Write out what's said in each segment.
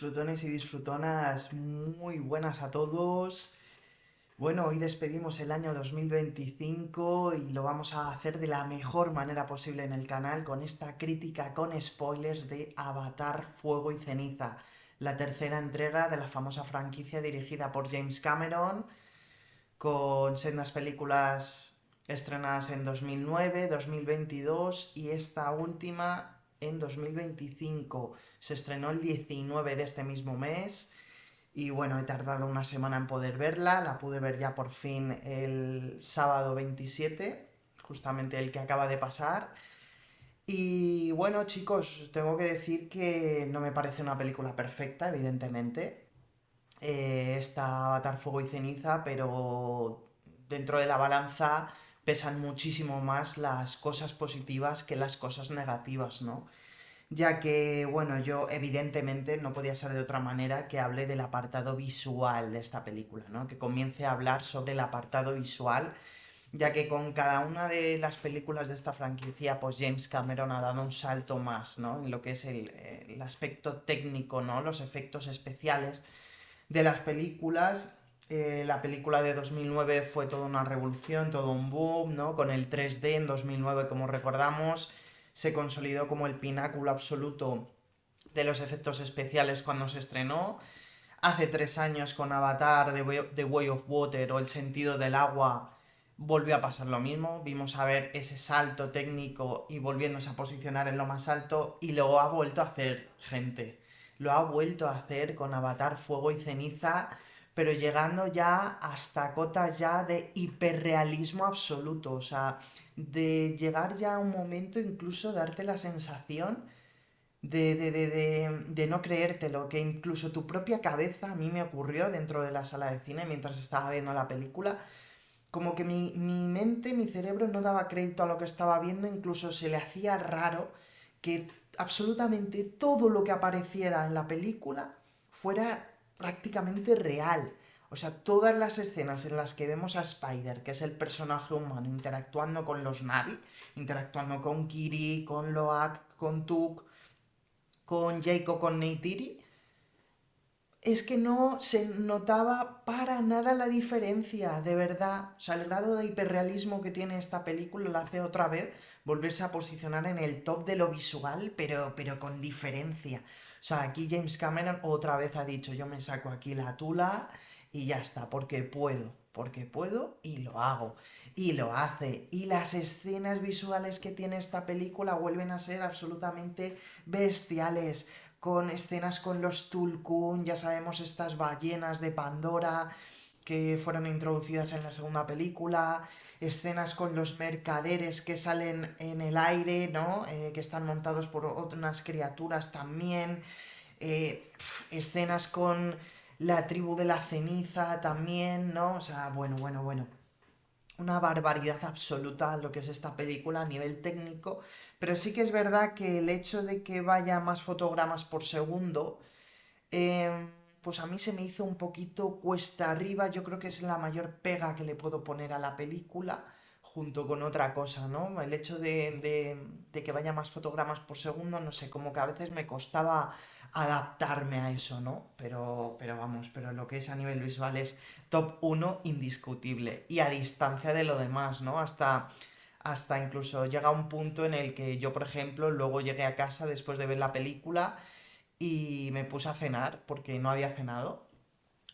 disfrutones y disfrutonas, muy buenas a todos. Bueno, hoy despedimos el año 2025 y lo vamos a hacer de la mejor manera posible en el canal con esta crítica con spoilers de Avatar Fuego y Ceniza, la tercera entrega de la famosa franquicia dirigida por James Cameron, con sendas películas estrenadas en 2009, 2022 y esta última en 2025. Se estrenó el 19 de este mismo mes y bueno, he tardado una semana en poder verla. La pude ver ya por fin el sábado 27, justamente el que acaba de pasar. Y bueno, chicos, tengo que decir que no me parece una película perfecta, evidentemente. Está Avatar Fuego y Ceniza, pero dentro de la balanza pesan muchísimo más las cosas positivas que las cosas negativas, ¿no? Ya que, bueno, yo evidentemente no podía ser de otra manera que hable del apartado visual de esta película, ¿no? Que comience a hablar sobre el apartado visual, ya que con cada una de las películas de esta franquicia, pues James Cameron ha dado un salto más, ¿no? En lo que es el aspecto técnico, ¿no? Los efectos especiales de las películas. La película de 2009 fue toda una revolución, todo un boom, ¿no? Con el 3D en 2009, como recordamos, se consolidó como el pináculo absoluto de los efectos especiales cuando se estrenó. Hace 3 años con Avatar, The Way of Water o El sentido del agua, volvió a pasar lo mismo. Vimos a ver ese salto técnico y volviéndose a posicionar en lo más alto y luego ha vuelto a hacer, gente. Lo ha vuelto a hacer con Avatar Fuego y Ceniza, pero llegando ya hasta cotas ya de hiperrealismo absoluto. O sea, de llegar ya a un momento incluso darte la sensación de no creértelo, que incluso tu propia cabeza, a mí me ocurrió dentro de la sala de cine mientras estaba viendo la película, como que mi mente, mi cerebro no daba crédito a lo que estaba viendo, incluso se le hacía raro que absolutamente todo lo que apareciera en la película fuera prácticamente real. O sea, todas las escenas en las que vemos a Spider, que es el personaje humano, interactuando con los Navi, interactuando con Kiri, con Loak, con Tuk, con Jacob, con Neytiri, es que no se notaba para nada la diferencia, de verdad. O sea, el grado de hiperrealismo que tiene esta película lo hace otra vez volverse a posicionar en el top de lo visual, pero con diferencia. O sea, aquí James Cameron otra vez ha dicho, yo me saco aquí la tula y ya está, porque puedo y lo hago. Y lo hace. Y las escenas visuales que tiene esta película vuelven a ser absolutamente bestiales, con escenas con los Tulkun, ya sabemos estas ballenas de Pandora que fueron introducidas en la segunda película, escenas con los mercaderes que salen en el aire, ¿no? Que están montados por unas criaturas también, escenas con la tribu de la ceniza también, ¿no? O sea, bueno, una barbaridad absoluta lo que es esta película a nivel técnico, pero sí que es verdad que el hecho de que vaya más fotogramas por segundo, pues a mí se me hizo un poquito cuesta arriba. Yo creo que es la mayor pega que le puedo poner a la película, junto con otra cosa, ¿no? El hecho de que vaya más fotogramas por segundo, no sé, como que a veces me costaba adaptarme a eso, ¿no? Pero vamos, pero lo que es a nivel visual es top uno indiscutible. Y a distancia de lo demás, ¿no? Hasta incluso llega un punto en el que yo, por ejemplo, luego llegué a casa después de ver la película y me puse a cenar porque no había cenado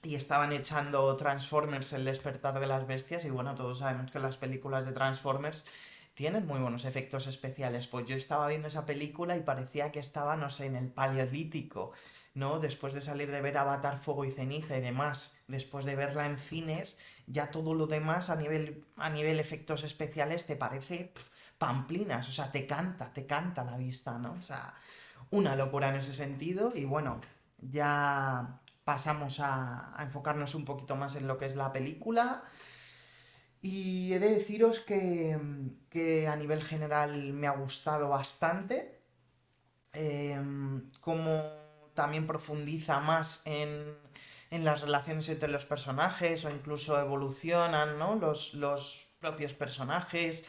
y estaban echando Transformers El despertar de las bestias y bueno, todos sabemos que las películas de Transformers tienen muy buenos efectos especiales. Pues yo estaba viendo esa película y parecía que estaba, no sé, en el Paleolítico, ¿no? Después de salir de ver Avatar Fuego y Ceniza y demás, después de verla en cines, ya todo lo demás a nivel efectos especiales te parece pamplinas, o sea, te canta la vista, ¿no? O sea, una locura en ese sentido y bueno, ya pasamos a enfocarnos un poquito más en lo que es la película y he de deciros que a nivel general me ha gustado bastante, como también profundiza más en las relaciones entre los personajes o incluso evolucionan, ¿no? Los propios personajes.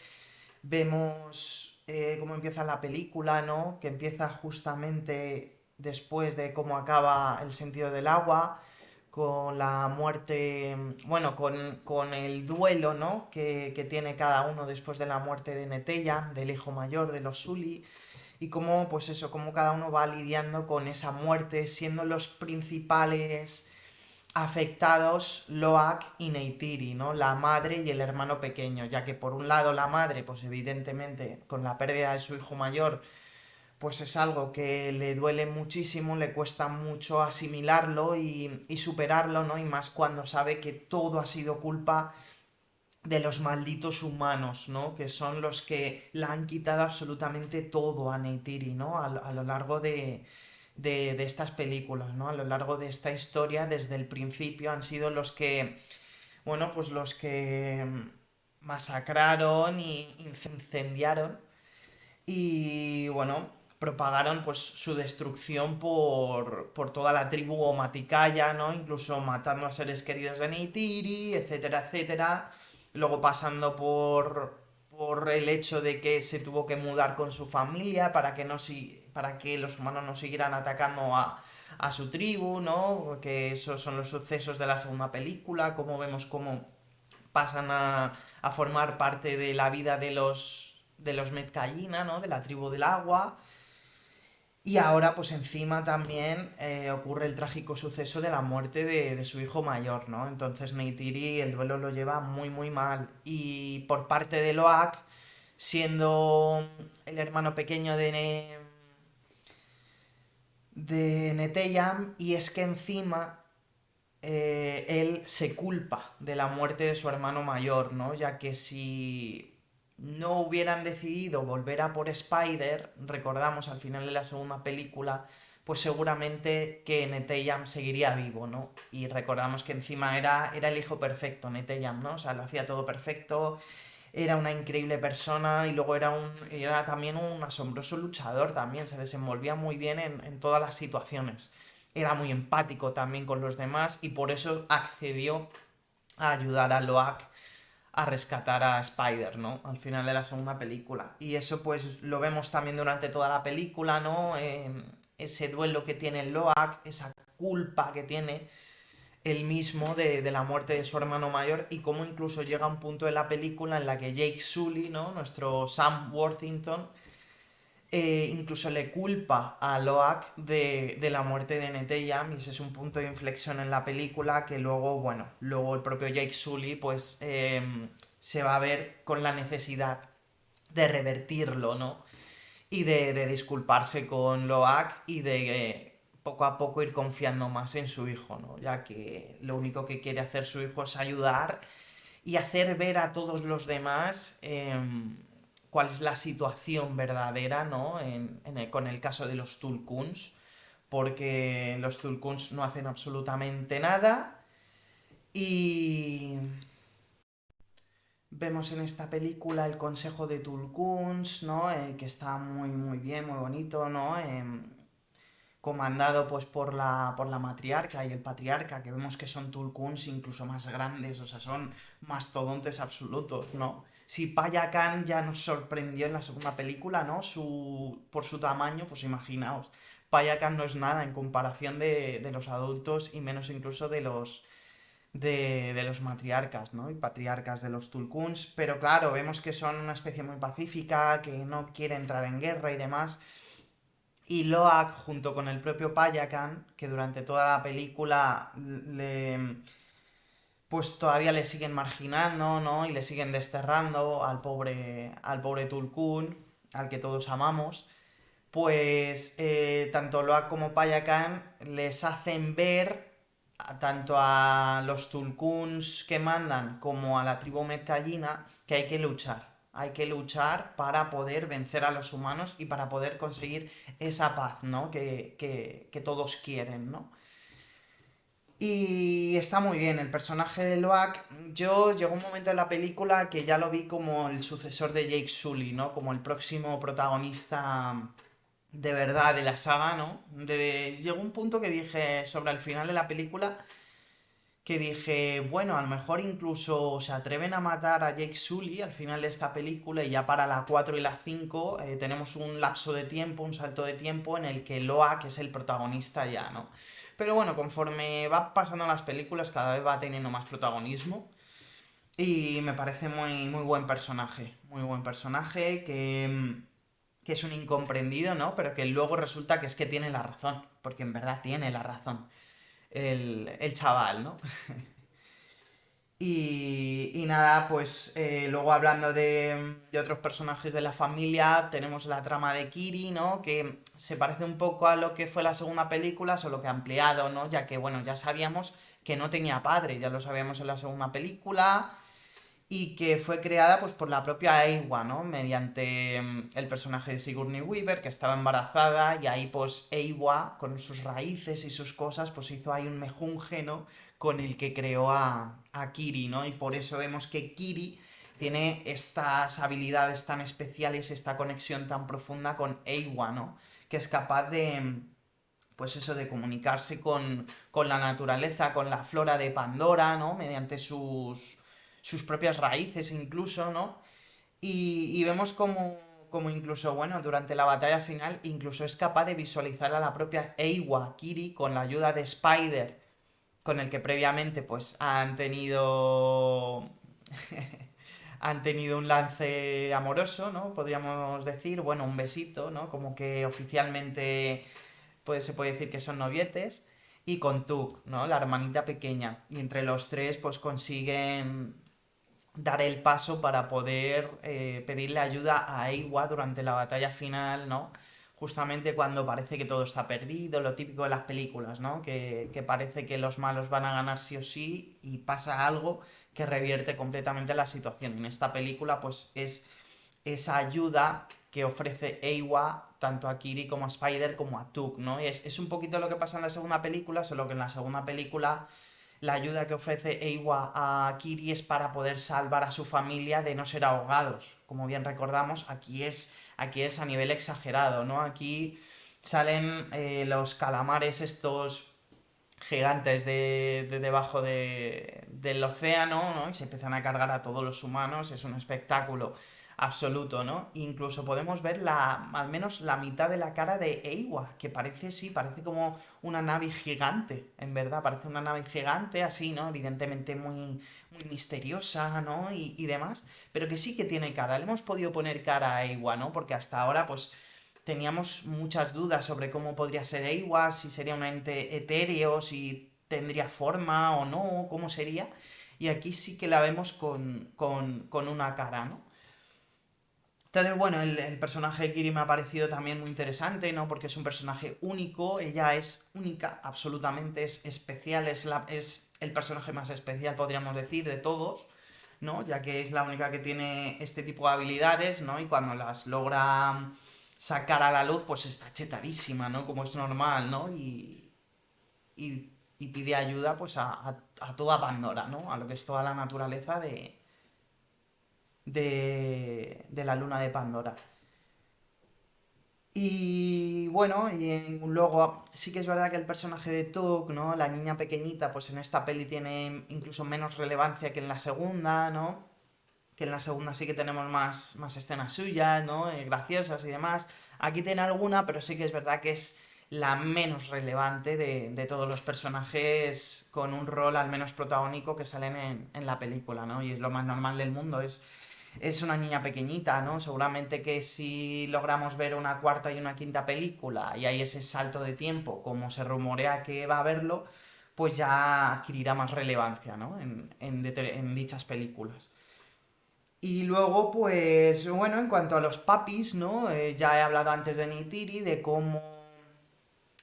Vemos cómo empieza la película, ¿no? Que empieza justamente después de cómo acaba el sentido del agua, con la muerte, bueno, con el duelo, ¿no? Que tiene cada uno después de la muerte de Neteyam, del hijo mayor de los Sully, y cómo, pues eso, cómo cada uno va lidiando con esa muerte, siendo los principales afectados Loak y Neytiri, ¿no? La madre y el hermano pequeño, ya que por un lado la madre, pues evidentemente con la pérdida de su hijo mayor, pues es algo que le duele muchísimo, le cuesta mucho asimilarlo y superarlo, ¿no? Y más cuando sabe que todo ha sido culpa de los malditos humanos, ¿no? Que son los que le han quitado absolutamente todo a Neytiri, ¿no? A lo largo de estas películas, ¿no? A lo largo de esta historia, desde el principio, han sido los que, bueno, pues los que masacraron y incendiaron y, bueno, propagaron pues su destrucción por toda la tribu Omaticaya, ¿no? Incluso matando a seres queridos de Neytiri, etcétera, etcétera. Luego pasando por el hecho de que se tuvo que mudar con su familia para que, no, para que los humanos no siguieran atacando a su tribu, ¿no? Que esos son los sucesos de la segunda película, como vemos cómo pasan a formar parte de la vida de los Metcallina, ¿no? De la tribu del agua. Y ahora, pues encima también ocurre el trágico suceso de la muerte de su hijo mayor, ¿no? Entonces Neytiri el duelo lo lleva muy, muy mal. Y por parte de Loak, siendo el hermano pequeño de Neteyam, y es que encima él se culpa de la muerte de su hermano mayor, ¿no? Ya que si no hubieran decidido volver a por Spider, recordamos al final de la segunda película, pues seguramente que Neteyam seguiría vivo, ¿no? Y recordamos que encima era el hijo perfecto, Neteyam, ¿no? O sea, lo hacía todo perfecto, era una increíble persona y luego era también un asombroso luchador también, se desenvolvía muy bien en todas las situaciones. Era muy empático también con los demás y por eso accedió a ayudar a Loak a rescatar a Spider, ¿no? Al final de la segunda película. Y eso pues lo vemos también durante toda la película, ¿no? Ese duelo que tiene Loak, esa culpa que tiene él mismo de la muerte de su hermano mayor y cómo incluso llega un punto de la película en la que Jake Sully, ¿no? Nuestro Sam Worthington, incluso le culpa a Loak de la muerte de Neteyam y ese es un punto de inflexión en la película que luego, bueno, luego el propio Jake Sully pues se va a ver con la necesidad de revertirlo, ¿no? Y de disculparse con Loak y de poco a poco ir confiando más en su hijo, ¿no? Ya que lo único que quiere hacer su hijo es ayudar y hacer ver a todos los demás cuál es la situación verdadera, ¿no? Con el caso de los Tulkuns, porque los Tulkuns no hacen absolutamente nada y vemos en esta película el consejo de Tulkuns, ¿no? Que está muy, muy bien, muy bonito, ¿no? Comandado pues por la matriarca y el patriarca, que vemos que son Tulkuns incluso más grandes, o sea, son mastodontes absolutos, ¿no? Si Paya Khan ya nos sorprendió en la segunda película, ¿no? Por su tamaño, pues imaginaos. Paya Khan no es nada en comparación de los adultos y menos incluso de los matriarcas, ¿no? Y patriarcas de los Tulkuns, pero claro, vemos que son una especie muy pacífica, que no quiere entrar en guerra y demás. Y Loak, junto con el propio Payakan, que durante toda la película pues todavía le siguen marginando, ¿no? Y le siguen desterrando al pobre Tulkun, al que todos amamos, pues tanto Loak como Payakan les hacen ver tanto a los Tulkuns que mandan como a la tribu Metcallina que hay que luchar. Hay que luchar para poder vencer a los humanos y para poder conseguir esa paz, ¿no? Que todos quieren, ¿no? Y está muy bien, el personaje de Loak, yo llegó un momento en la película que ya lo vi como el sucesor de Jake Sully, ¿no? Como el próximo protagonista de verdad de la saga, ¿no? Llegó un punto que dije sobre el final de la película que dije, bueno, a lo mejor incluso se atreven a matar a Jake Sully al final de esta película y ya para la 4 y la 5 tenemos un lapso de tiempo, un salto de tiempo en el que Loa, que es el protagonista ya, ¿no? Pero bueno, conforme va pasando las películas cada vez va teniendo más protagonismo y me parece muy muy buen personaje que es un incomprendido, ¿no? Pero que luego resulta que es que tiene la razón, porque en verdad tiene la razón el chaval, ¿no? Y nada, pues luego hablando de otros personajes de la familia, tenemos la trama de Kiri, ¿no? Que se parece un poco a lo que fue la segunda película, solo que ampliado, ¿no? Ya que, bueno, ya sabíamos que no tenía padre, ya lo sabíamos en la segunda película, y que fue creada pues por la propia Eywa, ¿no? Mediante el personaje de Sigourney Weaver, que estaba embarazada, y ahí pues Eywa, con sus raíces y sus cosas, pues hizo ahí un mejunje, ¿no? Con el que creó a Kiri, ¿no? Y por eso vemos que Kiri tiene estas habilidades tan especiales, esta conexión tan profunda con Eywa, ¿no? Que es capaz de, pues eso, de comunicarse con la naturaleza, con la flora de Pandora, ¿no? Mediante sus propias raíces incluso, ¿no? Y vemos como incluso, bueno, durante la batalla final, incluso es capaz de visualizar a la propia Eywa, Kiri, con la ayuda de Spider, con el que previamente, pues, han tenido un lance amoroso, ¿no? Podríamos decir, bueno, un besito, ¿no? Como que oficialmente pues se puede decir que son novietes, y con Tuk, ¿no? La hermanita pequeña. Y entre los tres, pues consiguen dar el paso para poder pedirle ayuda a Eiwa durante la batalla final, ¿no? Justamente cuando parece que todo está perdido, lo típico de las películas, ¿no? Que parece que los malos van a ganar sí o sí y pasa algo que revierte completamente la situación. En esta película, pues es esa ayuda que ofrece Eiwa tanto a Kiri como a Spider como a Tuk, ¿no? Y es un poquito lo que pasa en la segunda película, solo que en la segunda película la ayuda que ofrece Eiwa a Kiri es para poder salvar a su familia de no ser ahogados. Como bien recordamos, aquí es a nivel exagerado, ¿no? Aquí salen los calamares estos gigantes de debajo del océano, ¿no? Y se empiezan a cargar a todos los humanos, es un espectáculo absoluto, ¿no? Incluso podemos ver al menos la mitad de la cara de Eiwa, que parece, sí, parece como una nave gigante, en verdad, parece una nave gigante, así, ¿no? Evidentemente muy misteriosa, ¿no? Y demás, pero que sí que tiene cara, le hemos podido poner cara a Eiwa, ¿no? Porque hasta ahora, pues, teníamos muchas dudas sobre cómo podría ser Eiwa, si sería un ente etéreo, si tendría forma o no, cómo sería. Y aquí sí que la vemos con una cara, ¿no? Entonces, bueno, el personaje de Kiri me ha parecido también muy interesante, ¿no? Porque es un personaje único, ella es única, absolutamente, es especial, es el personaje más especial, podríamos decir, de todos, ¿no? Ya que es la única que tiene este tipo de habilidades, ¿no? Y cuando las logra sacar a la luz, pues está chetadísima, ¿no? Como es normal, ¿no? Y pide ayuda, pues, a toda Pandora, ¿no? A lo que es toda la naturaleza de la luna de Pandora. Y bueno, luego sí que es verdad que el personaje de Tuk, ¿no? La niña pequeñita, pues en esta peli tiene incluso menos relevancia que en la segunda, ¿no? Que en la segunda sí que tenemos más escenas suyas, ¿no? Graciosas y demás. Aquí tiene alguna, pero sí que es verdad que es la menos relevante de todos los personajes con un rol al menos protagónico que salen en la película, ¿no? Y es lo más normal del mundo, es una niña pequeñita, ¿no? Seguramente que si logramos ver una cuarta y una quinta película y hay ese salto de tiempo, como se rumorea que va a haberlo, pues ya adquirirá más relevancia, ¿no? En dichas películas. Y luego, pues, bueno, en cuanto a los papis, ¿no? Ya he hablado antes de Neytiri, de cómo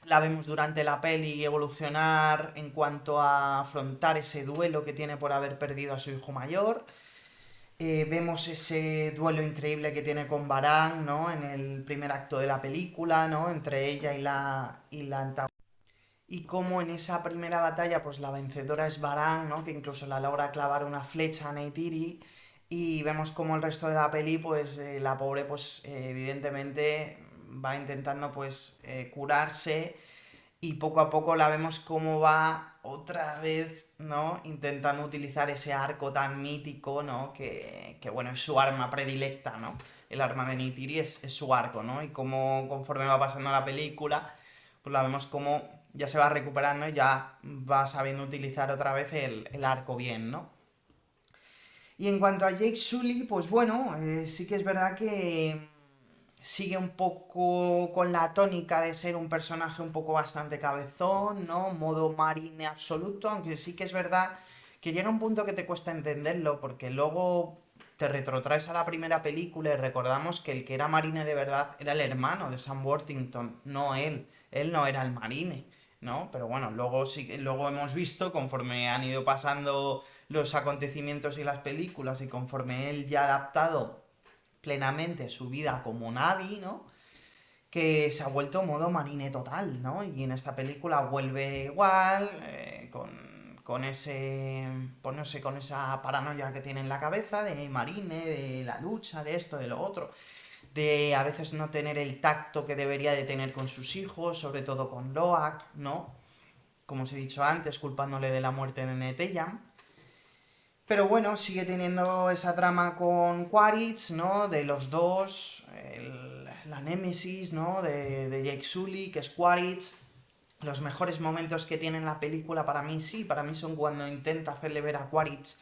la vemos durante la peli evolucionar en cuanto a afrontar ese duelo que tiene por haber perdido a su hijo mayor. Vemos ese duelo increíble que tiene con Baran, ¿no? En el primer acto de la película, ¿no? Entre ella y la antagonista. Y cómo en esa primera batalla, pues la vencedora es Baran, ¿no? Que incluso la logra clavar una flecha a Neytiri. Y vemos como el resto de la peli, pues la pobre, pues evidentemente va intentando, pues, curarse. Y poco a poco la vemos cómo va otra vez ¿no? Intentando utilizar ese arco tan mítico, ¿no? Que bueno, es su arma predilecta, ¿no? El arma de Neytiri es su arco, ¿no? Y como conforme va pasando la película, pues la vemos como ya se va recuperando y ya va sabiendo utilizar otra vez el arco bien, ¿no? Y en cuanto a Jake Sully, pues bueno, sí que es verdad que sigue un poco con la tónica de ser un personaje un poco bastante cabezón, ¿no? Modo marine absoluto, aunque sí que es verdad que llega un punto que te cuesta entenderlo, porque luego te retrotraes a la primera película y recordamos que el que era marine de verdad era el hermano de Sam Worthington, no él. Él no era el marine, ¿no? Pero bueno, luego sí, luego hemos visto, conforme han ido pasando los acontecimientos y las películas, y conforme él ya ha adaptado plenamente su vida como Navi, ¿no? Que se ha vuelto modo marine total, ¿no? Y en esta película vuelve igual, con ese, pues no sé, con esa paranoia que tiene en la cabeza de marine, de la lucha, de esto, de lo otro, de a veces no tener el tacto que debería de tener con sus hijos, sobre todo con Loak, ¿no? Como os he dicho antes, culpándole de la muerte de Neteyam. Pero bueno, sigue teniendo esa trama con Quaritch, ¿no? De los dos, la némesis, ¿no? De Jake Sully, que es Quaritch. Los mejores momentos que tiene en la película para mí sí, para mí son cuando intenta hacerle ver a Quaritch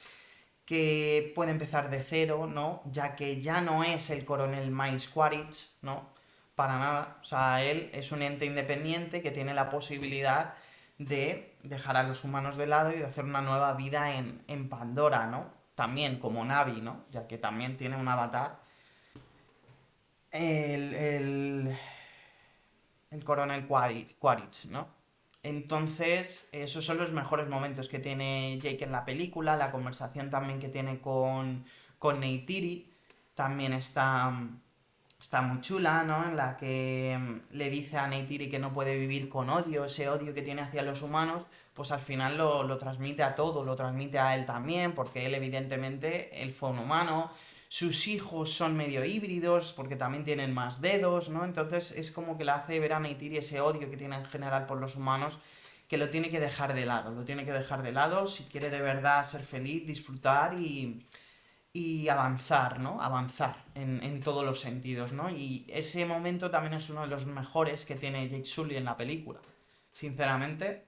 que puede empezar de cero, ¿no? Ya que ya no es el coronel Miles Quaritch, ¿no? Para nada. O sea, él es un ente independiente que tiene la posibilidad de dejar a los humanos de lado y de hacer una nueva vida en Pandora, ¿no? También como Navi, ¿no? Ya que también tiene un avatar. El, el, el coronel Quaritch, ¿no? Entonces, esos son los mejores momentos que tiene Jake en la película, la conversación también que tiene con Neytiri, también está muy chula, ¿no? En la que le dice a Neytiri que no puede vivir con odio, ese odio que tiene hacia los humanos, pues al final lo transmite a todos, lo transmite a él también, porque él evidentemente, él fue un humano, sus hijos son medio híbridos, porque también tienen más dedos, ¿no? Entonces es como que le hace ver a Neytiri ese odio que tiene en general por los humanos, que lo tiene que dejar de lado, lo tiene que dejar de lado si quiere de verdad ser feliz, disfrutar y avanzar, ¿no? Avanzar en todos los sentidos, ¿no? Y ese momento también es uno de los mejores que tiene Jake Sully en la película. Sinceramente,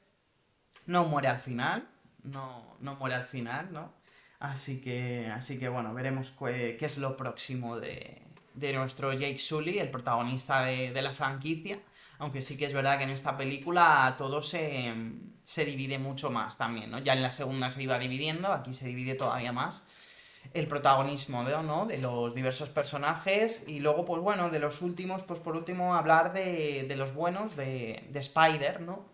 no muere al final, no muere al final, ¿no? Así que bueno, veremos qué es lo próximo de nuestro Jake Sully, el protagonista de la franquicia. Aunque sí que es verdad que en esta película todo se divide mucho más también, ¿no? Ya en la segunda se iba dividiendo, aquí se divide todavía más el protagonismo, ¿no? De los diversos personajes y luego, pues bueno, de los últimos, pues por último hablar de los buenos, de Spider, ¿no?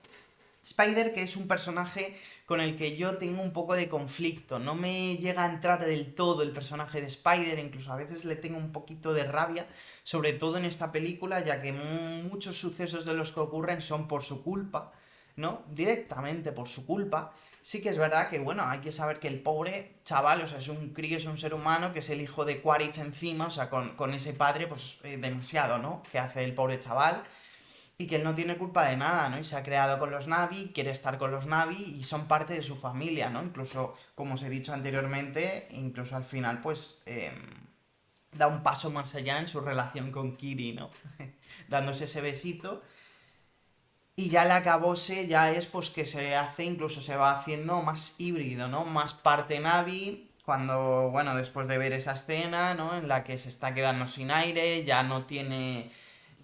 Spider, que es un personaje con el que yo tengo un poco de conflicto, no me llega a entrar del todo el personaje de Spider, incluso a veces le tengo un poquito de rabia, sobre todo en esta película, ya que muchos sucesos de los que ocurren son por su culpa, ¿no? Directamente por su culpa. Sí que es verdad que, bueno, hay que saber que el pobre chaval, o sea, es un crío, es un ser humano, que es el hijo de Quaritch encima, o sea, con ese padre, pues demasiado, ¿no? Que hace el pobre chaval y que él no tiene culpa de nada, ¿no? Y se ha creado con los Navi, quiere estar con los Navi y son parte de su familia, ¿no? Incluso, como os he dicho anteriormente, incluso al final, pues, da un paso más allá en su relación con Kiri, ¿no? Dándose ese besito. Y ya la acabose ya es pues que se hace, incluso se va haciendo más híbrido, ¿no? Más parte Navi, cuando, bueno, después de ver esa escena, ¿no? En la que se está quedando sin aire, ya no tiene,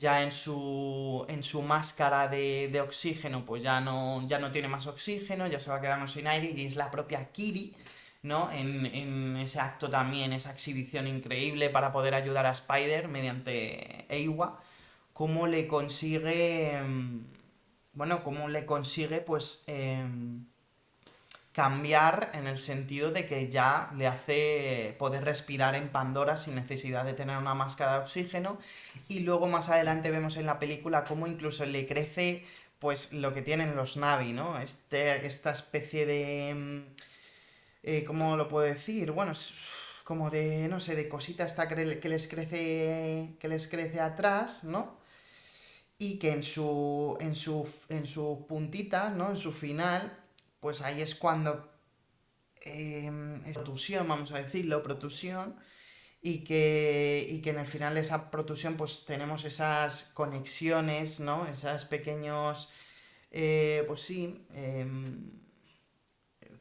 ya en su máscara de oxígeno, pues ya no tiene más oxígeno, ya se va quedando sin aire y es la propia Kiri, ¿no? En ese acto también, esa exhibición increíble para poder ayudar a Spider mediante Eiwa, cómo le consigue bueno, cómo le consigue, pues, cambiar en el sentido de que ya le hace poder respirar en Pandora sin necesidad de tener una máscara de oxígeno. Y luego más adelante vemos en la película cómo incluso le crece, pues, lo que tienen los Navi, ¿no? Esta especie de... ¿cómo lo puedo decir? Bueno, es como de, no sé, de cosita esta que les crece atrás, ¿no? Y que en su puntita, ¿no? En su final, pues ahí es cuando protusión, vamos a decirlo, protusión, y que en el final de esa protusión pues tenemos esas conexiones, ¿no? Esas pequeños, pues sí,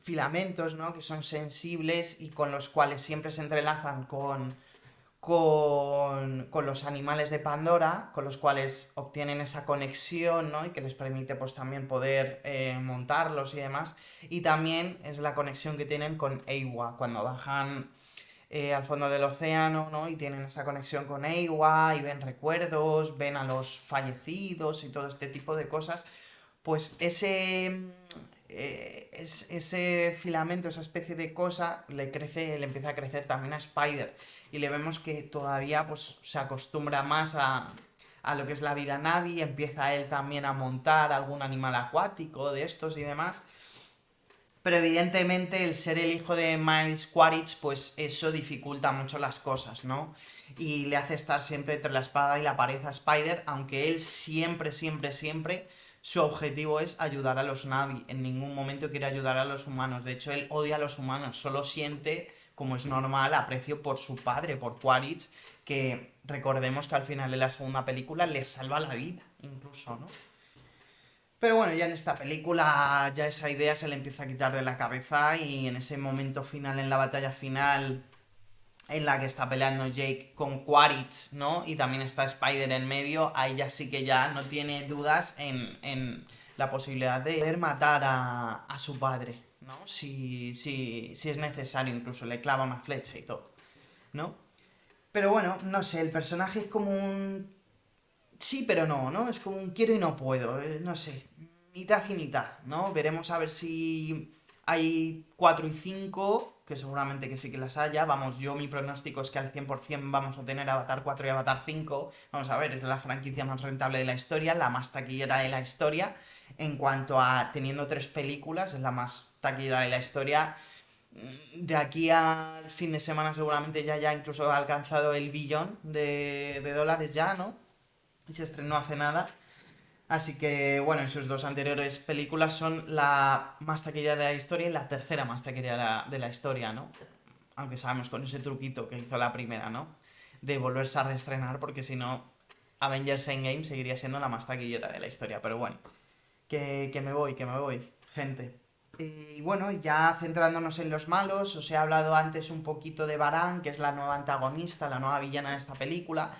filamentos, ¿no? Que son sensibles y con los cuales siempre se entrelazan con los animales de Pandora, con los cuales obtienen esa conexión, ¿no? Y que les permite pues también poder montarlos y demás. Y también es la conexión que tienen con Eywa, cuando bajan al fondo del océano, ¿no? Y tienen esa conexión con Eywa y ven recuerdos, ven a los fallecidos y todo este tipo de cosas. Pues ese filamento, esa especie de cosa, le empieza a crecer también a Spider. Y le vemos que todavía pues, se acostumbra más a lo que es la vida Navi, empieza él también a montar algún animal acuático de estos y demás. Pero evidentemente el ser el hijo de Miles Quaritch, pues eso dificulta mucho las cosas, ¿no? Y le hace estar siempre entre la espada y la pared a Spider, aunque él siempre, siempre, siempre, su objetivo es ayudar a los Navi. En ningún momento quiere ayudar a los humanos. De hecho, él odia a los humanos, solo siente, como es normal, aprecio por su padre, por Quaritch, que recordemos que al final de la segunda película le salva la vida, incluso, ¿no? Pero bueno, ya en esta película ya esa idea se le empieza a quitar de la cabeza y en ese momento final, en la batalla final, en la que está peleando Jake con Quaritch, ¿no? Y también está Spider en medio, ahí ya sí que ya no tiene dudas en la posibilidad de poder matar a su padre, ¿no? Si es necesario, incluso le clava una flecha y todo, ¿no? Pero bueno, no sé, el personaje es como un sí, pero no, ¿no? Es como un quiero y no puedo, no sé, mitad y mitad, ¿no? Veremos a ver si hay 4 y 5, que seguramente que sí que las haya. Vamos, yo mi pronóstico es que al 100% vamos a tener Avatar 4 y Avatar 5. Vamos a ver, es la franquicia más rentable de la historia, la más taquillera de la historia. En cuanto a teniendo 3 películas, es la más taquillera de la historia. De aquí al fin de semana seguramente ya incluso ha alcanzado el billón de dólares ya, ¿no? Y se estrenó hace nada. Así que, bueno, sus dos anteriores películas son la más taquillera de la historia y la tercera más taquillera de la historia, ¿no? Aunque sabemos con ese truquito que hizo la primera, ¿no? De volverse a reestrenar, porque si no, Avengers Endgame seguiría siendo la más taquillera de la historia. Pero bueno, que me voy, gente. Y bueno, ya centrándonos en los malos, os he hablado antes un poquito de Baran, que es la nueva antagonista, la nueva villana de esta película.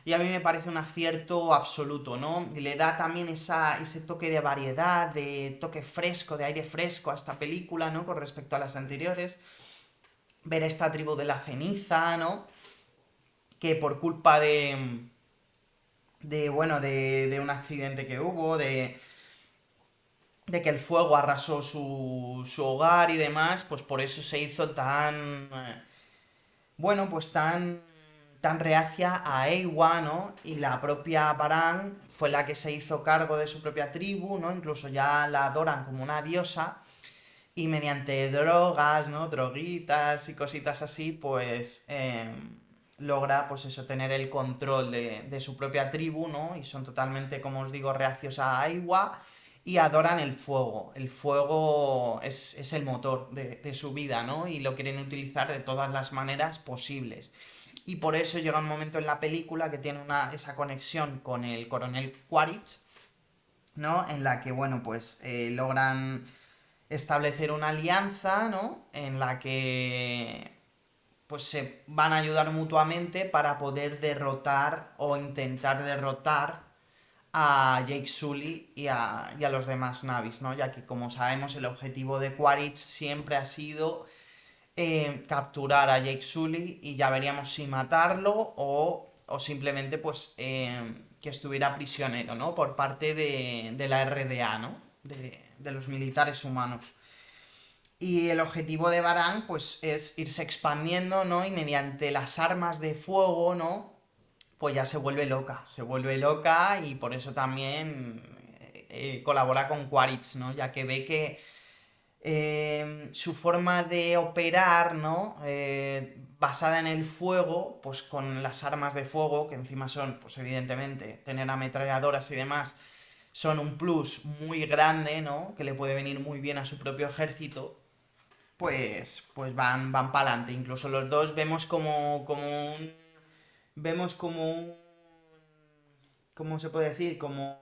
Y a mí me parece un acierto absoluto, ¿no? Y le da también ese toque de variedad, de toque fresco, de aire fresco a esta película, ¿no? Con respecto a las anteriores. Ver esta tribu de la ceniza, ¿no? Que por culpa bueno, de un accidente que hubo, de que el fuego arrasó su hogar y demás, pues por eso se hizo tan, bueno, pues tan reacia a Eywa, ¿no? Y la propia Paran fue la que se hizo cargo de su propia tribu, ¿no? Incluso ya la adoran como una diosa y mediante drogas, ¿no? Droguitas y cositas así, pues logra, pues eso, tener el control de su propia tribu, ¿no? Y son totalmente, como os digo, reacios a Eywa y adoran el fuego. El fuego es el motor de su vida, ¿no? Y lo quieren utilizar de todas las maneras posibles. Y por eso llega un momento en la película que tiene esa conexión con el coronel Quaritch, ¿no? En la que, bueno, pues logran establecer una alianza, ¿no? En la que pues se van a ayudar mutuamente para poder derrotar o intentar derrotar a Jake Sully y a los demás Navis, ¿no? Ya que como sabemos el objetivo de Quaritch siempre ha sido capturar a Jake Sully y ya veríamos si matarlo o simplemente pues que estuviera prisionero, ¿no? Por parte de la RDA, ¿no? De los militares humanos. Y el objetivo de Baran, pues, es irse expandiendo, ¿no? Y mediante las armas de fuego, ¿no? Pues ya se vuelve loca y por eso también colabora con Quaritch, ¿no? Ya que ve que su forma de operar, ¿no? Basada en el fuego, pues con las armas de fuego, que encima son, pues evidentemente, tener ametralladoras y demás, son un plus muy grande, ¿no? Que le puede venir muy bien a su propio ejército. pues van para adelante. Incluso los dos vemos vemos como un, ¿cómo se puede decir? Como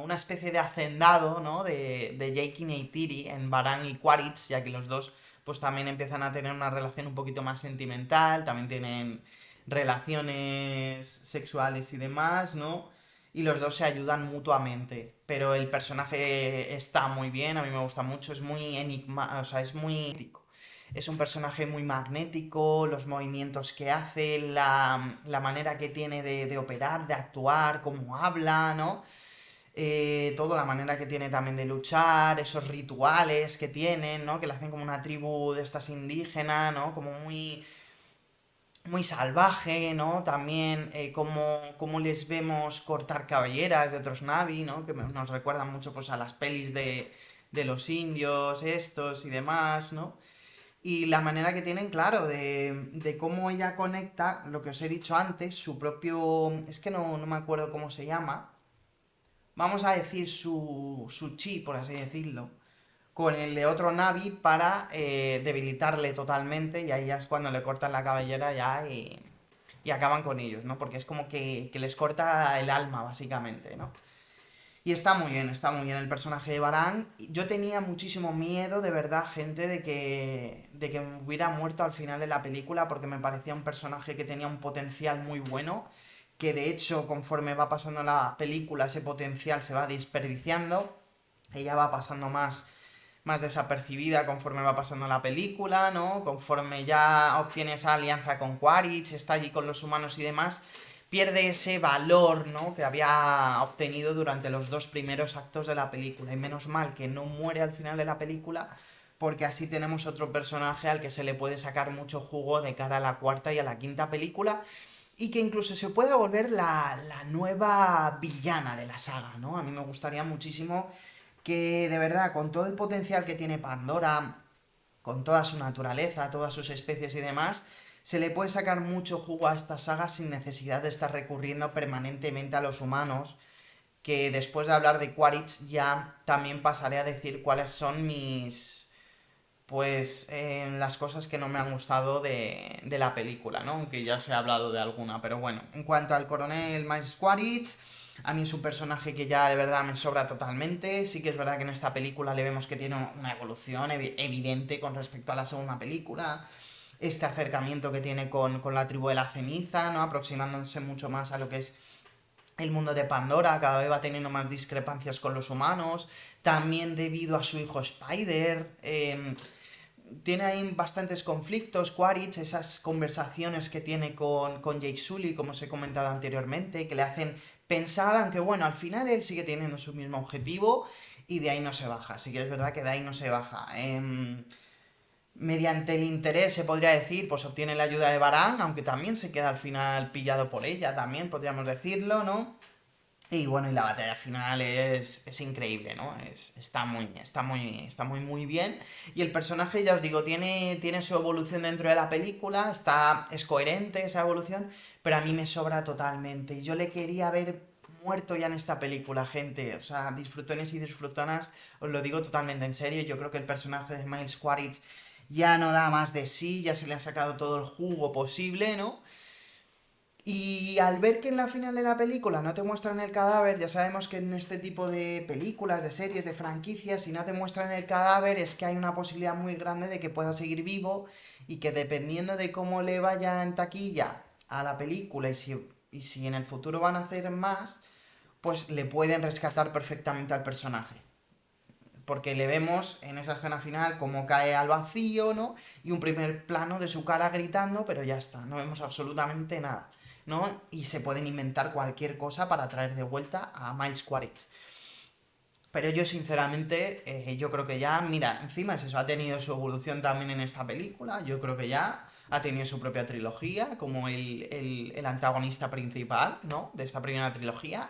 una especie de hacendado, ¿no? De Jake y Neytiri en Baran y Quaritch, ya que los dos pues también empiezan a tener una relación un poquito más sentimental, también tienen relaciones sexuales y demás, ¿no? Y los dos se ayudan mutuamente. Pero el personaje está muy bien, a mí me gusta mucho, es muy enigma, o sea, es muy... Es un personaje muy magnético, los movimientos que hace, la manera que tiene de operar, de actuar, cómo habla, ¿no? Toda la manera que tiene también de luchar, esos rituales que tienen, ¿no? Que le hacen como una tribu de estas indígenas, ¿no? Como muy salvaje, ¿no? También como les vemos cortar cabelleras de otros Navi, ¿no? Que nos recuerdan mucho pues a las pelis de los indios estos y demás, ¿no? Y la manera que tienen, claro, de cómo ella conecta, lo que os he dicho antes, su propio... Es que no me acuerdo cómo se llama, vamos a decir su chi, por así decirlo, con el de otro Navi para debilitarle totalmente y ahí ya es cuando le cortan la cabellera ya y acaban con ellos, ¿no? Porque es como que les corta el alma, básicamente, ¿no? Y está muy bien el personaje de Baran. Yo tenía muchísimo miedo, de verdad, gente, de que hubiera muerto al final de la película, porque me parecía un personaje que tenía un potencial muy bueno, que de hecho, conforme va pasando la película, ese potencial se va desperdiciando. Ella va pasando más desapercibida conforme va pasando la película, ¿no? Conforme ya obtiene esa alianza con Quaritch, está allí con los humanos y demás, pierde ese valor, ¿no? Que había obtenido durante los dos primeros actos de la película. Y menos mal que no muere al final de la película, porque así tenemos otro personaje al que se le puede sacar mucho jugo de cara a la cuarta y a la quinta película. Y que incluso se pueda volver la nueva villana de la saga, ¿no? A mí me gustaría muchísimo que de verdad, con todo el potencial que tiene Pandora, con toda su naturaleza, todas sus especies y demás, se le puede sacar mucho jugo a esta saga sin necesidad de estar recurriendo permanentemente a los humanos, que después de hablar de Quaritch ya también pasaré a decir cuáles son las cosas que no me han gustado de la película, ¿no? Aunque ya os he hablado de alguna, pero bueno. En cuanto al coronel Miles Quaritch, a mí es un personaje que ya de verdad me sobra totalmente. Sí que es verdad que en esta película le vemos que tiene una evolución evidente con respecto a la segunda película. Este acercamiento que tiene con la tribu de la ceniza, ¿no? Aproximándose mucho más a lo que es el mundo de Pandora, cada vez va teniendo más discrepancias con los humanos. También debido a su hijo Spider. Tiene ahí bastantes conflictos, Quaritch, esas conversaciones que tiene con Jake Sully, como os he comentado anteriormente, que le hacen pensar, aunque bueno, al final él sigue teniendo su mismo objetivo y de ahí no se baja, así que es verdad que de ahí no se baja. Mediante el interés, se podría decir, pues obtiene la ayuda de Baran, aunque también se queda al final pillado por ella, también podríamos decirlo, ¿no? Y bueno, y la batalla final es increíble, ¿no? Está muy bien. Y el personaje, ya os digo, tiene su evolución dentro de la película, es coherente esa evolución, pero a mí me sobra totalmente. Yo le quería ver muerto ya en esta película, gente. O sea, disfrutones y disfrutonas, os lo digo totalmente en serio. Yo creo que el personaje de Miles Quaritch ya no da más de sí, ya se le ha sacado todo el jugo posible, ¿no? Y al ver que en la final de la película no te muestran el cadáver, ya sabemos que en este tipo de películas, de series, de franquicias, si no te muestran el cadáver es que hay una posibilidad muy grande de que pueda seguir vivo y que dependiendo de cómo le vaya en taquilla a la película y si en el futuro van a hacer más, pues le pueden rescatar perfectamente al personaje. Porque le vemos en esa escena final como cae al vacío, ¿no? Y un primer plano de su cara gritando, pero ya está, no vemos absolutamente nada, ¿no? Y se pueden inventar cualquier cosa para traer de vuelta a Miles Quaritch. Pero yo sinceramente, yo creo que ya, mira, encima es eso, ha tenido su evolución también en esta película, yo creo que ya ha tenido su propia trilogía, como el antagonista principal, ¿no? De esta primera trilogía,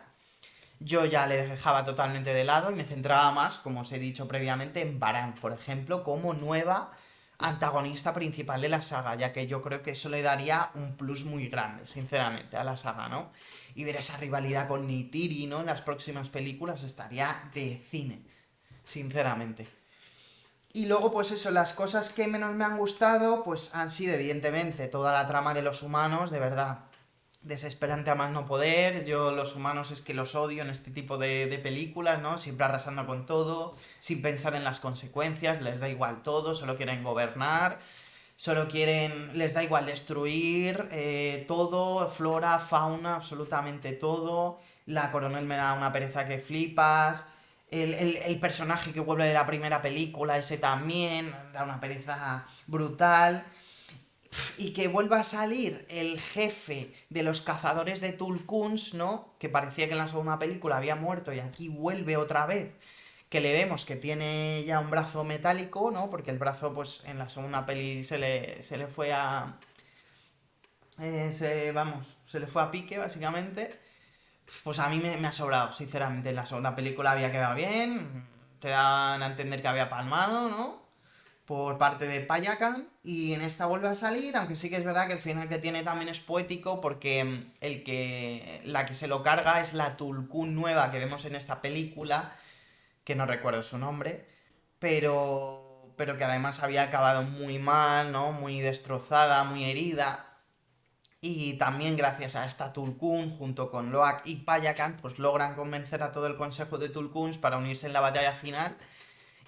yo ya le dejaba totalmente de lado y me centraba más, como os he dicho previamente, en Baran, por ejemplo, como nueva antagonista principal de la saga, ya que yo creo que eso le daría un plus muy grande, sinceramente, a la saga, ¿no? Y ver esa rivalidad con Neytiri, ¿no? En las próximas películas estaría de cine, sinceramente. Y luego, pues eso, las cosas que menos me han gustado, pues han sido evidentemente toda la trama de los humanos, de verdad. Desesperante a más no poder, yo los humanos es que los odio en este tipo de películas, ¿no? Siempre arrasando con todo, sin pensar en las consecuencias, les da igual todo, solo quieren gobernar, solo quieren, les da igual destruir todo, flora, fauna, absolutamente todo. La coronel me da una pereza que flipas. El personaje que vuelve de la primera película, ese también, da una pereza brutal. Y que vuelva a salir el jefe de los cazadores de Tulkuns, ¿no? Que parecía que en la segunda película había muerto y aquí vuelve otra vez. Que le vemos que tiene ya un brazo metálico, ¿no? Porque el brazo, pues, en la segunda peli se le fue a... se le fue a pique, básicamente. Pues a mí me ha sobrado, sinceramente. En la segunda película había quedado bien. Te dan a entender que había palmado, ¿no? Por parte de Payakan y en esta vuelve a salir, aunque sí que es verdad que el final que tiene también es poético porque la que se lo carga es la Tulkun nueva que vemos en esta película, que no recuerdo su nombre, pero que además había acabado muy mal, ¿no? Muy destrozada, muy herida. Y también gracias a esta Tulkun, junto con Loak y Payakan, pues logran convencer a todo el consejo de Tulkuns para unirse en la batalla final.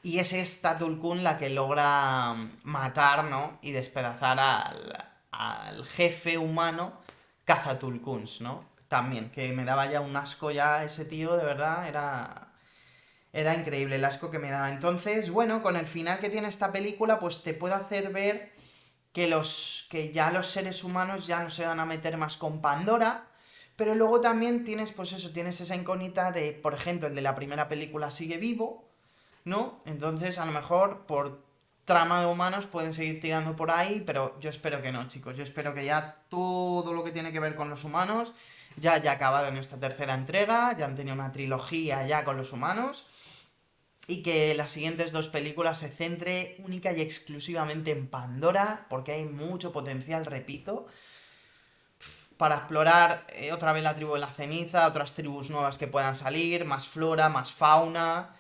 Y es esta Tulkun la que logra matar, ¿no? Y despedazar al jefe humano Cazatulkuns, ¿no? También, que me daba ya un asco ya ese tío, de verdad, era increíble el asco que me daba. Entonces, bueno, con el final que tiene esta película, pues te puede hacer ver que ya los seres humanos ya no se van a meter más con Pandora, pero luego también tienes, pues eso, tienes esa incógnita de, por ejemplo, el de la primera película sigue vivo, ¿no? Entonces, a lo mejor por trama de humanos pueden seguir tirando por ahí, pero yo espero que no, chicos. Yo espero que ya todo lo que tiene que ver con los humanos ya haya acabado en esta tercera entrega, ya han tenido una trilogía ya con los humanos, y que las siguientes dos películas se centre única y exclusivamente en Pandora, porque hay mucho potencial, repito, para explorar otra vez la tribu de la ceniza, otras tribus nuevas que puedan salir, más flora, más fauna,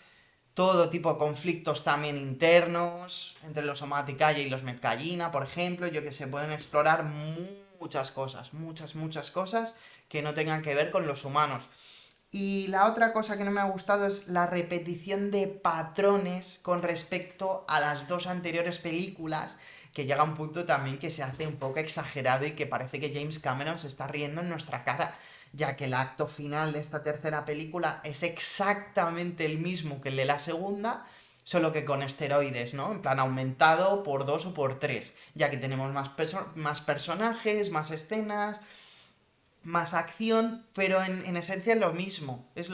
todo tipo de conflictos también internos, entre los Omaticaya y los Metcallina, por ejemplo, yo que sé, pueden explorar muchas cosas, muchas cosas que no tengan que ver con los humanos. Y la otra cosa que no me ha gustado es la repetición de patrones con respecto a las dos anteriores películas, que llega a un punto también que se hace un poco exagerado y que parece que James Cameron se está riendo en nuestra cara, ya que el acto final de esta tercera película es exactamente el mismo que el de la segunda, solo que con esteroides, ¿no? En plan aumentado por dos o por tres, ya que tenemos más personajes, más escenas, más acción, pero en esencia es lo mismo, es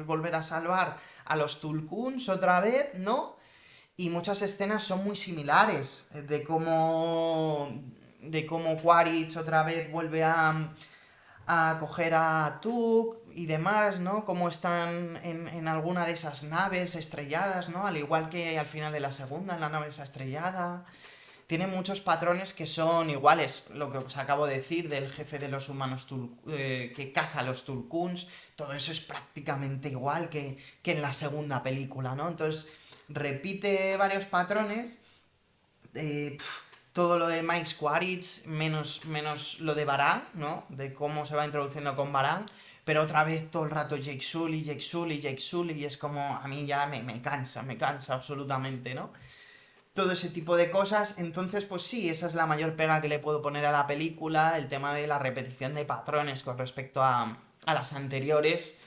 volver a salvar a los Tulkuns otra vez, ¿no? Y muchas escenas son muy similares, de cómo Quaritch otra vez vuelve a coger a Tuk y demás, ¿no? Cómo están en alguna de esas naves estrelladas, ¿no? Al igual que al final de la segunda, en la nave esa estrellada. Tiene muchos patrones que son iguales. Lo que os acabo de decir del jefe de los humanos que caza a los Tulkuns. Todo eso es prácticamente igual que en la segunda película, ¿no? Entonces, repite varios patrones. Todo lo de Mike Quaritch, menos lo de Baran, ¿no? De cómo se va introduciendo con Baran. Pero otra vez todo el rato Jake Sully, Jake Sully, Jake Sully. Y es como, a mí ya me cansa absolutamente, ¿no? Todo ese tipo de cosas. Entonces, pues sí, esa es la mayor pega que le puedo poner a la película, el tema de la repetición de patrones con respecto a las anteriores.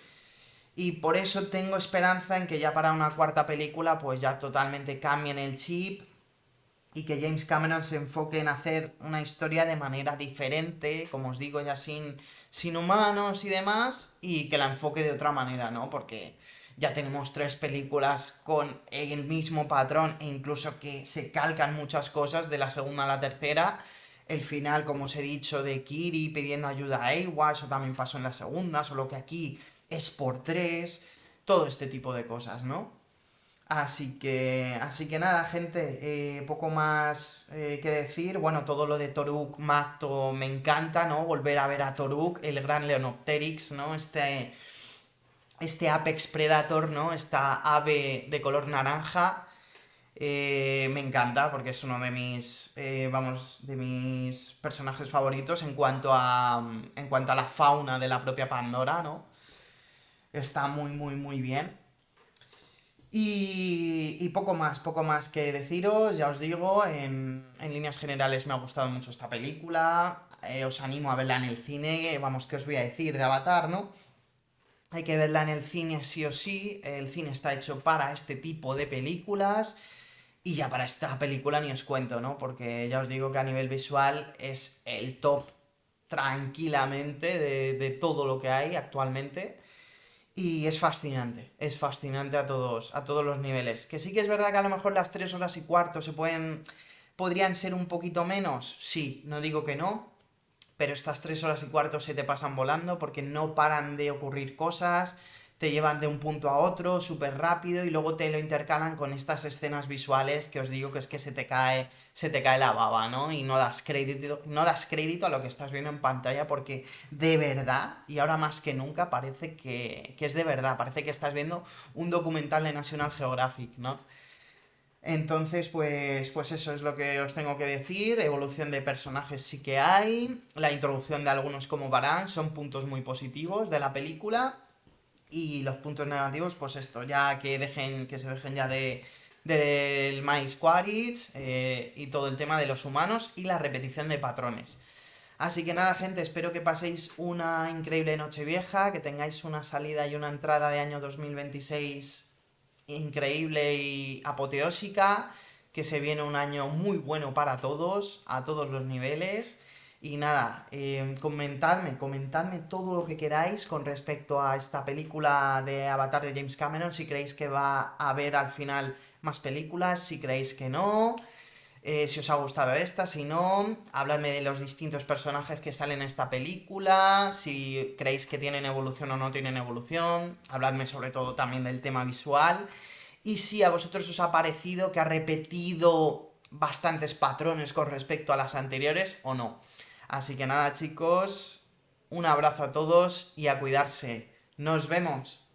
Y por eso tengo esperanza en que ya para una cuarta película, pues ya totalmente cambien el chip y que James Cameron se enfoque en hacer una historia de manera diferente, como os digo, ya sin humanos y demás, y que la enfoque de otra manera, ¿no? Porque ya tenemos tres películas con el mismo patrón e incluso que se calcan muchas cosas de la segunda a la tercera. El final, como os he dicho, de Kiri pidiendo ayuda a Eywa, eso también pasó en la segunda, solo que aquí es por tres, todo este tipo de cosas, ¿no? Así que nada, gente, poco más que decir. Bueno, todo lo de Toruk Magto me encanta, ¿no? Volver a ver a Toruk, el gran Leonopteryx, ¿no? Este Apex Predator, ¿no? Esta ave de color naranja. Me encanta porque es uno de mis, vamos, de mis personajes favoritos en cuanto a la fauna de la propia Pandora, ¿no? Está muy, muy, muy bien. Y poco más que deciros, ya os digo, en líneas generales me ha gustado mucho esta película, os animo a verla en el cine, vamos, ¿qué os voy a decir de Avatar, no? Hay que verla en el cine sí o sí, el cine está hecho para este tipo de películas, y ya para esta película ni os cuento, ¿no? Porque ya os digo que a nivel visual es el top tranquilamente de todo lo que hay actualmente. Y es fascinante a todos los niveles. Que sí que es verdad que a lo mejor las 3 horas y cuarto podrían ser un poquito menos, sí, no digo que no, pero estas 3 horas y cuarto se te pasan volando porque no paran de ocurrir cosas, te llevan de un punto a otro súper rápido y luego te lo intercalan con estas escenas visuales que os digo que es que se te cae la baba, ¿no? Y no das crédito a lo que estás viendo en pantalla porque de verdad, y ahora más que nunca, parece que es de verdad, parece que estás viendo un documental de National Geographic, ¿no? Entonces, pues eso es lo que os tengo que decir. Evolución de personajes sí que hay. La introducción de algunos como Baran son puntos muy positivos de la película. Y los puntos negativos, pues esto, ya que se dejen ya del Mais Quaritch y todo el tema de los humanos y la repetición de patrones. Así que nada, gente, espero que paséis una increíble noche vieja, que tengáis una salida y una entrada de año 2026 increíble y apoteósica, que se viene un año muy bueno para todos, a todos los niveles. Y nada, comentadme todo lo que queráis con respecto a esta película de Avatar de James Cameron, si creéis que va a haber al final más películas, si creéis que no, si os ha gustado esta, si no, habladme de los distintos personajes que salen en esta película, si creéis que tienen evolución o no tienen evolución, habladme sobre todo también del tema visual, y si a vosotros os ha parecido que ha repetido bastantes patrones con respecto a las anteriores o no. Así que nada, chicos, un abrazo a todos y a cuidarse. ¡Nos vemos!